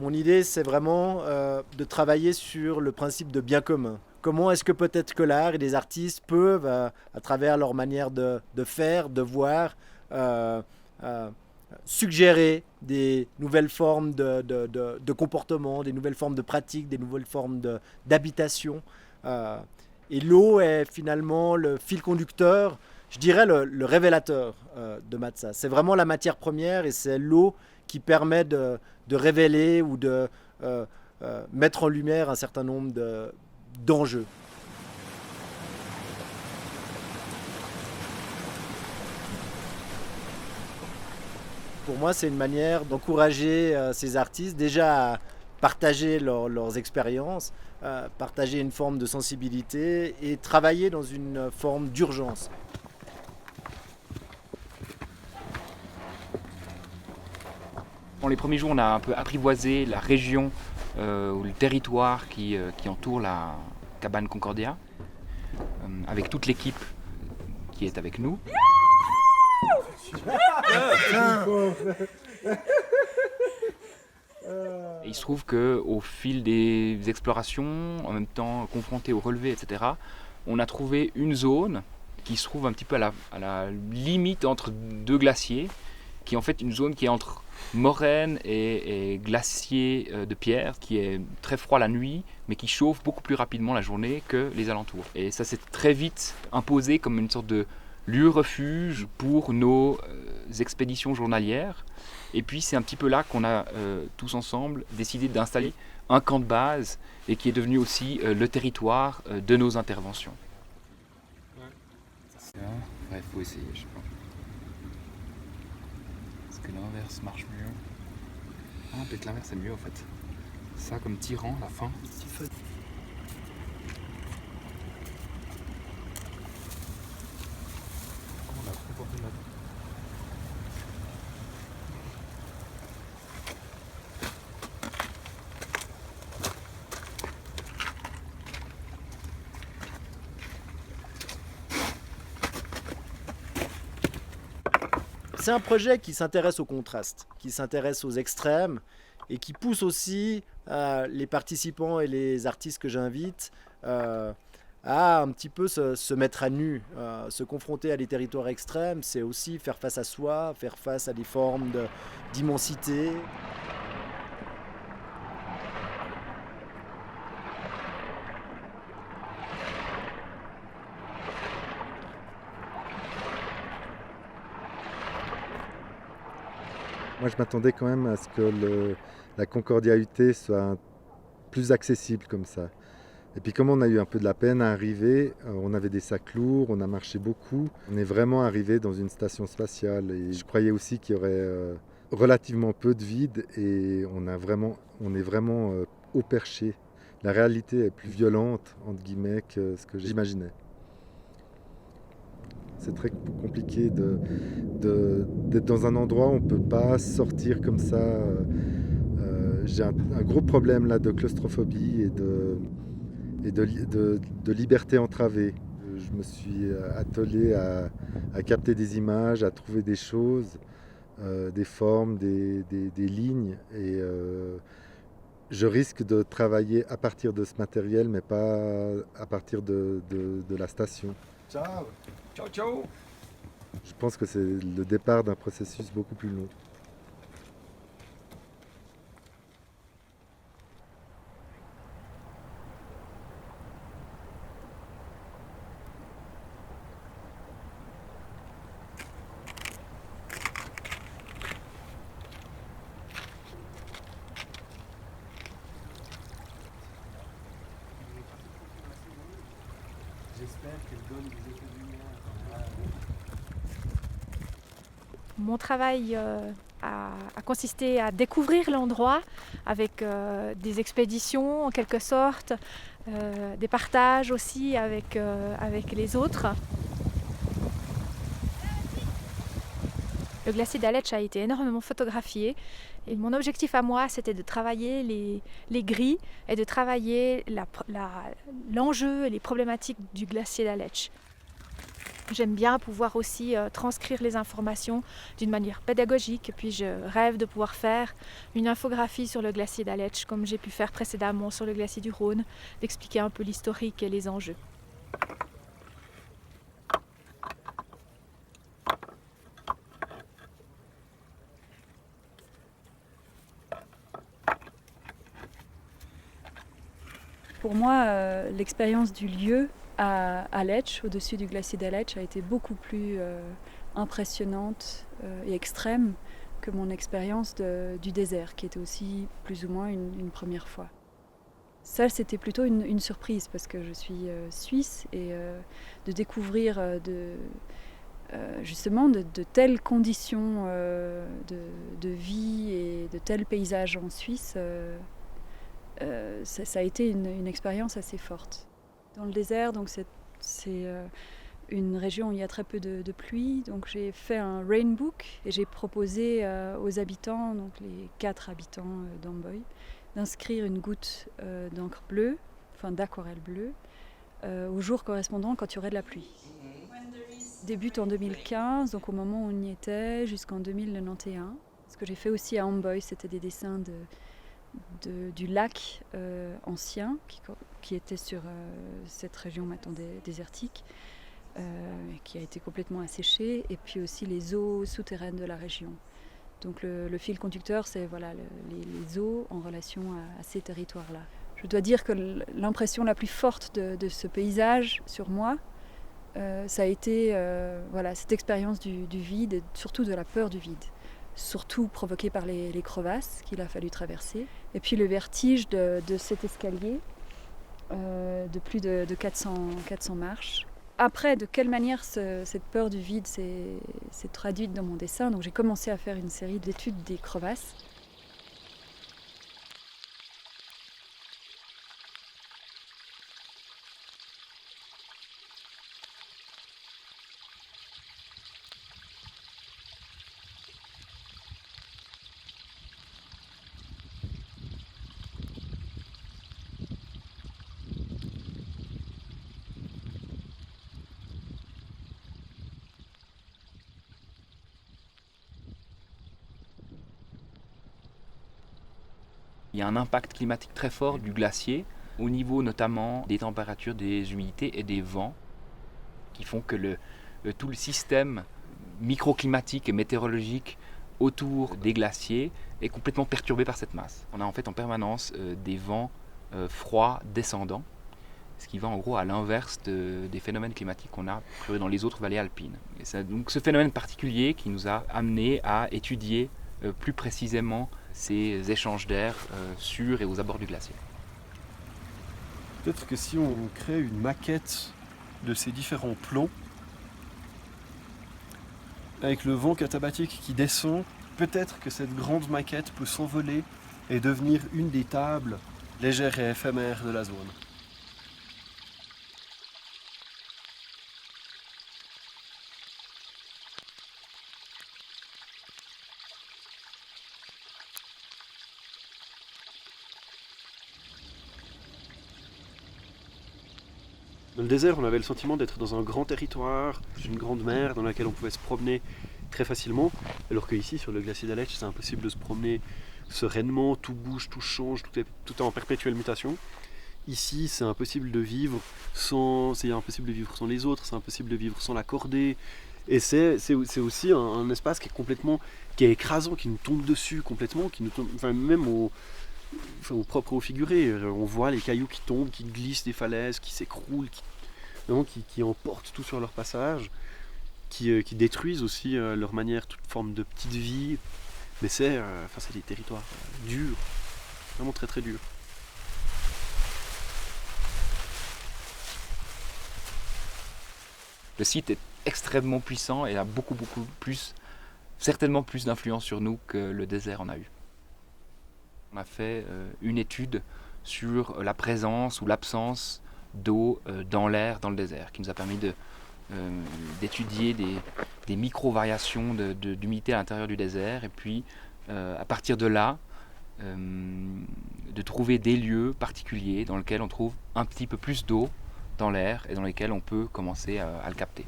Mon idée, c'est vraiment de travailler sur le principe de bien commun. Comment est-ce que peut-être que l'art et les artistes peuvent, à travers leur manière de faire, de voir, euh, euh, suggérer des nouvelles formes de comportement, des nouvelles formes de pratiques, des nouvelles formes d'habitation. Euh, et l'eau est finalement le fil conducteur, je dirais le révélateur de Matza. C'est vraiment la matière première et c'est l'eau qui permet de révéler ou de mettre en lumière un certain nombre d'enjeux. Pour moi, c'est une manière d'encourager ces artistes déjà à partager leurs expériences, partager une forme de sensibilité et travailler dans une forme d'urgence. Dans les premiers jours, on a un peu apprivoisé la région ou le territoire qui entoure la cabane Concordia, avec toute l'équipe qui est avec nous. Et il se trouve qu'au fil des explorations, en même temps confronté au relevé, etc., on a trouvé une zone qui se trouve un petit peu à la limite entre deux glaciers, qui est en fait une zone qui est entre moraine et glacier de pierre, qui est très froid la nuit, mais qui chauffe beaucoup plus rapidement la journée que les alentours. Et ça s'est très vite imposé comme une sorte de lieu refuge pour nos expéditions journalières. Et puis c'est un petit peu là qu'on a tous ensemble décidé d'installer un camp de base et qui est devenu aussi le territoire de nos interventions. Il faut essayer, je sais pas. Est-ce que l'inverse marche mieux? Ah, peut-être l'inverse est mieux en fait. Ça comme tirant à la fin. On a comporté là. C'est un projet qui s'intéresse au contraste, qui s'intéresse aux extrêmes et qui pousse aussi les participants et les artistes que j'invite à un petit peu se mettre à nu, se confronter à des territoires extrêmes. C'est aussi faire face à soi, faire face à des formes d'immensité. Moi, je m'attendais quand même à ce que la Concordia UT soit plus accessible comme ça. Et puis comme on a eu un peu de la peine à arriver, on avait des sacs lourds, on a marché beaucoup. On est vraiment arrivé dans une station spatiale et je croyais aussi qu'il y aurait relativement peu de vide et on est vraiment au perché. La réalité est plus violente, entre guillemets, que ce que j'imaginais. C'est très compliqué d'être dans un endroit où on ne peut pas sortir comme ça. J'ai un gros problème là de claustrophobie et de liberté entravée. Je me suis attelé à capter des images, à trouver des choses, des formes, des lignes. Et je risque de travailler à partir de ce matériel, mais pas à partir de la station. Ciao. Ciao ciao. Je pense que c'est le départ d'un processus beaucoup plus long. J'espère qu'elle donne des effets de lumière. Mon travail a consisté à découvrir l'endroit avec des expéditions en quelque sorte, des partages aussi avec les autres. Le glacier d'Aletsch a été énormément photographié et mon objectif à moi c'était de travailler les grilles et de travailler l'enjeu et les problématiques du glacier d'Aletsch. J'aime bien pouvoir aussi transcrire les informations d'une manière pédagogique. Et puis je rêve de pouvoir faire une infographie sur le glacier d'Aletsch, comme j'ai pu faire précédemment sur le glacier du Rhône, d'expliquer un peu l'historique et les enjeux. Pour moi, l'expérience du lieu à Aletsch, au-dessus du glacier d'Aletsch, a été beaucoup plus impressionnante et extrême que mon expérience du désert, qui était aussi plus ou moins une première fois. Ça, c'était plutôt une surprise parce que je suis suisse et de découvrir justement de telles conditions de vie et de tels paysages en Suisse. Ça a été une expérience assez forte. Dans le désert, donc c'est une région où il y a très peu de pluie, donc j'ai fait un rainbook et j'ai proposé aux habitants, donc les 4 habitants d'Amboy, d'inscrire une goutte d'encre bleue, enfin d'aquarelle bleue, au jour correspondant quand il y aurait de la pluie. Débute en 2015, donc au moment où on y était, jusqu'en 2091. Ce que j'ai fait aussi à Amboy, c'était des dessins du lac ancien qui était sur cette région maintenant désertique, qui a été complètement asséchée, et puis aussi les eaux souterraines de la région. Donc le fil conducteur, c'est voilà, les eaux en relation à ces territoires-là. Je dois dire que l'impression la plus forte de ce paysage sur moi, ça a été voilà, cette expérience du vide, et surtout de la peur du vide. Surtout provoqué par les crevasses qu'il a fallu traverser. Et puis le vertige de cet escalier de plus de 400 marches. Après, de quelle manière cette peur du vide s'est traduite dans mon dessin. Donc j'ai commencé à faire une série d'études des crevasses. Il y a un impact climatique très fort du glacier, au niveau notamment des températures, des humidités et des vents, qui font que tout le système microclimatique et météorologique autour des glaciers est complètement perturbé par cette masse. On a en fait en permanence des vents froids descendants, ce qui va en gros à l'inverse des phénomènes climatiques qu'on a dans les autres vallées alpines. Et c'est donc ce phénomène particulier qui nous a amené à étudier plus précisément ces échanges d'air sur et aux abords du glacier. Peut-être que si on crée une maquette de ces différents plombs, avec le vent katabatique qui descend, peut-être que cette grande maquette peut s'envoler et devenir une des tables légères et éphémères de la zone. Dans le désert, on avait le sentiment d'être dans un grand territoire, une grande mer dans laquelle on pouvait se promener très facilement, alors qu'ici, sur le glacier d'Aletsch, c'est impossible de se promener sereinement, tout bouge, tout change, tout est en perpétuelle mutation. Ici, c'est impossible de vivre sans les autres, c'est impossible de vivre sans la cordée, et c'est aussi un espace qui est écrasant, qui nous tombe dessus complètement, qui nous tombe, enfin, même au propre au figuré, on voit les cailloux qui tombent, qui glissent des falaises, qui s'écroulent, qui emportent tout sur leur passage, qui détruisent aussi leur manière, toute forme de petite vie. Mais c'est des territoires durs, vraiment très très durs. Le site est extrêmement puissant et a beaucoup plus, certainement plus d'influence sur nous que le désert en a eu. On a fait une étude sur la présence ou l'absence d'eau dans l'air dans le désert, qui nous a permis d'étudier des micro-variations d'humidité à l'intérieur du désert, et puis à partir de là, de trouver des lieux particuliers dans lesquels on trouve un petit peu plus d'eau dans l'air et dans lesquels on peut commencer à le capter.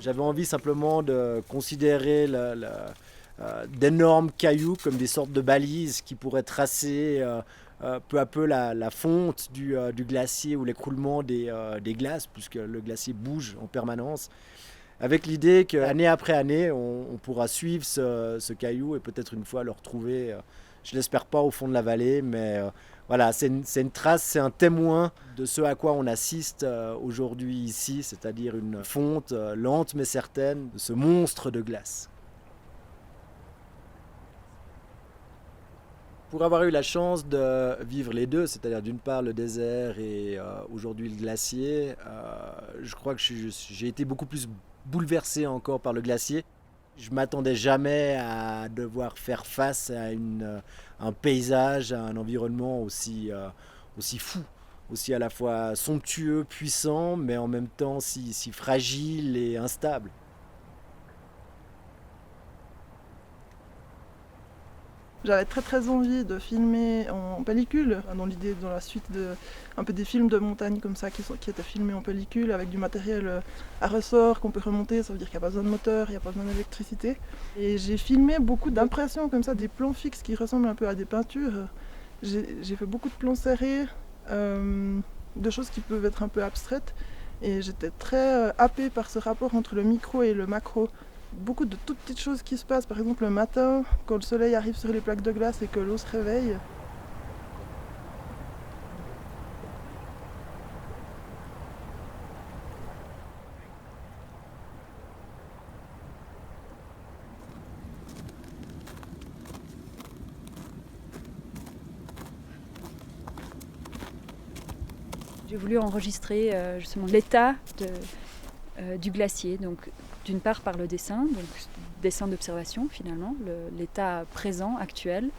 J'avais envie simplement de considérer d'énormes cailloux comme des sortes de balises qui pourraient tracer peu à peu la fonte du glacier ou l'écroulement des glaces, puisque le glacier bouge en permanence, avec l'idée qu'année après année, on pourra suivre ce caillou et peut-être une fois le retrouver, je l'espère pas au fond de la vallée, mais voilà, c'est une trace, c'est un témoin de ce à quoi on assiste aujourd'hui ici, c'est-à-dire une fonte lente mais certaine de ce monstre de glace. Pour avoir eu la chance de vivre les deux, c'est-à-dire d'une part le désert et aujourd'hui le glacier, je crois que j'ai été beaucoup plus bouleversé encore par le glacier. Je m'attendais jamais à devoir faire face à un paysage, à un environnement aussi fou, aussi à la fois somptueux, puissant, mais en même temps si fragile et instable. J'avais très envie de filmer en pellicule, dans la suite un peu des films de montagne comme ça qui étaient filmés en pellicule avec du matériel à ressort qu'on peut remonter, ça veut dire qu'il n'y a pas besoin de moteur, il n'y a pas besoin d'électricité. Et j'ai filmé beaucoup d'impressions comme ça, des plans fixes qui ressemblent un peu à des peintures. J'ai fait beaucoup de plans serrés, de choses qui peuvent être un peu abstraites. Et j'étais très happée par ce rapport entre le micro et le macro. Beaucoup de toutes petites choses qui se passent, par exemple le matin, quand le soleil arrive sur les plaques de glace et que l'eau se réveille. J'ai voulu enregistrer justement l'état du glacier, donc d'une part par le dessin, donc dessin d'observation finalement, l'état présent, actuel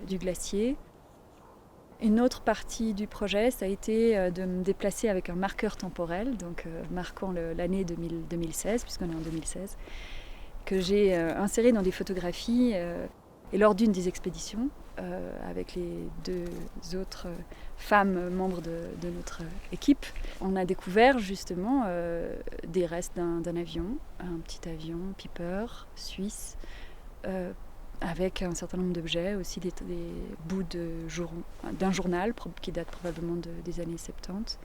du glacier. Une autre partie du projet, ça a été de me déplacer avec un marqueur temporel, donc marquant l'année 2016, puisqu'on est en 2016, que j'ai inséré dans des photographies. Et lors d'une des expéditions, avec les deux autres femmes membres de notre équipe, on a découvert justement des restes d'un avion, un petit avion Piper suisse, avec un certain nombre d'objets, aussi des bouts d'un journal qui date probablement des années 70,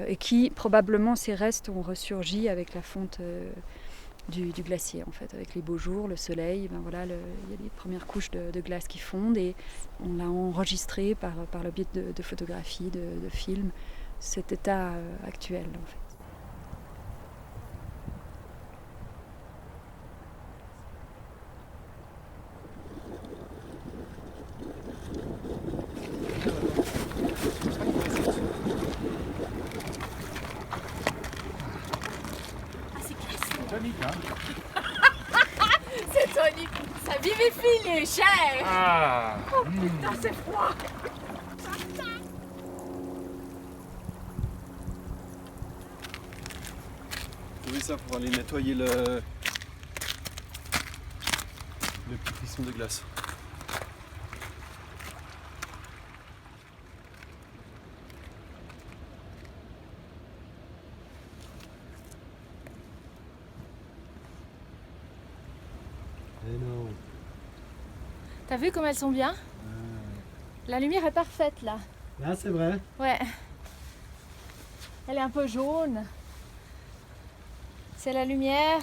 et qui probablement ces restes ont ressurgi avec la fonte du glacier en fait, avec les beaux jours, le soleil, il y a les premières couches de glace qui fondent et on l'a enregistré par le biais de photographies, de films, cet état actuel en fait. Tonique, hein. C'est tonique, ça vivifie les chairs. Ah. Oh putain, c'est froid. Oui, ça pour aller nettoyer le petit frisson de glace. T'as vu comme elles sont bien? La lumière est parfaite là. Là, c'est vrai. Ouais. Elle est un peu jaune. C'est la lumière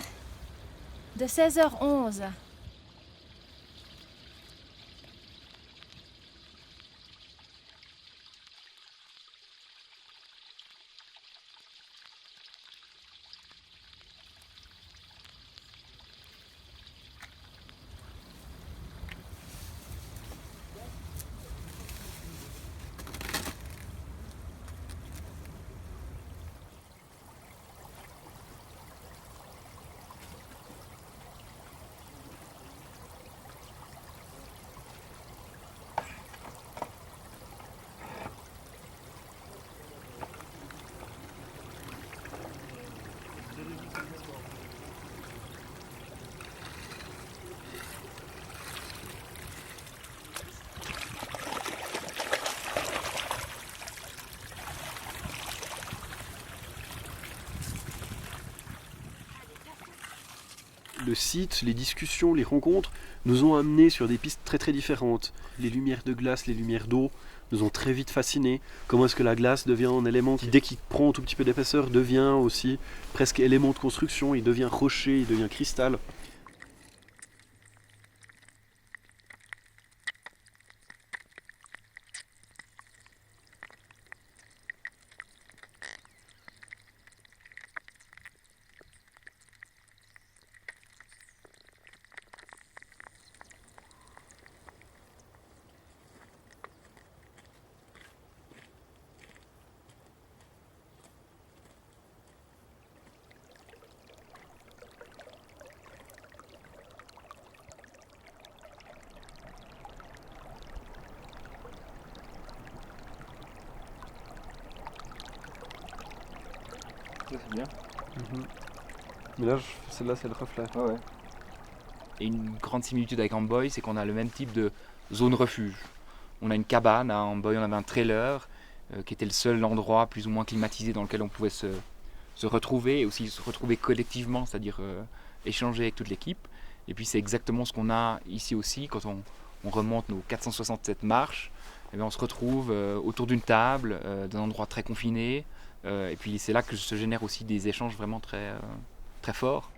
de 16h11. le site, les discussions, les rencontres nous ont amenés sur des pistes très très différentes. Les lumières de glace, les lumières d'eau nous ont très vite fascinés. Comment est-ce que la glace devient un élément qui, dès qu'il prend un tout petit peu d'épaisseur, devient aussi presque élément de construction, il devient rocher, il devient cristal. Ça, c'est bien. Mais là, celle-là, c'est le reflet. Et une grande similitude avec Amboy, c'est qu'on a le même type de zone refuge. On a une cabane, à Amboy on avait un trailer qui était le seul endroit plus ou moins climatisé dans lequel on pouvait se retrouver et aussi se retrouver collectivement, c'est-à-dire échanger avec toute l'équipe. Et puis c'est exactement ce qu'on a ici aussi quand on remonte nos 467 marches. Et bien on se retrouve autour d'une table, dans un endroit très confiné. Et puis c'est là que se génèrent aussi des échanges vraiment très, très forts.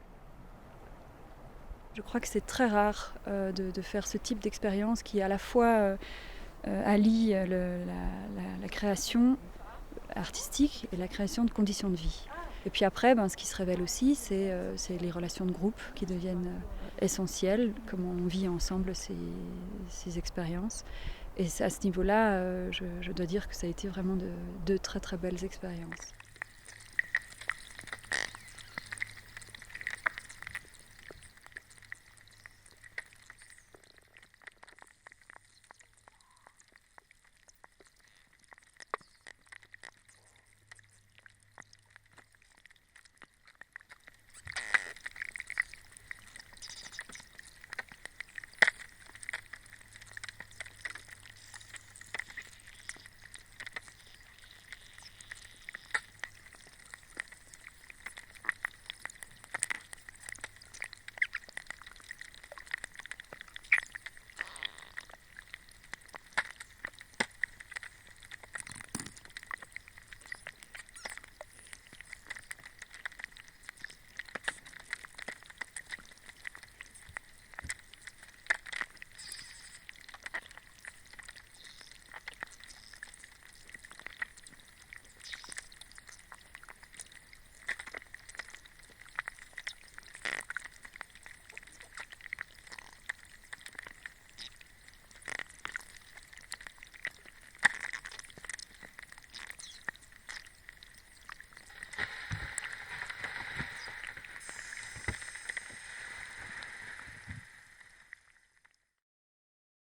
Je crois que c'est très rare de faire ce type d'expérience qui à la fois allie la création artistique et la création de conditions de vie. Et puis après, ce qui se révèle aussi, c'est les relations de groupe qui deviennent essentielles, comment on vit ensemble ces expériences. Et à ce niveau-là, je dois dire que ça a été vraiment de très très belles expériences.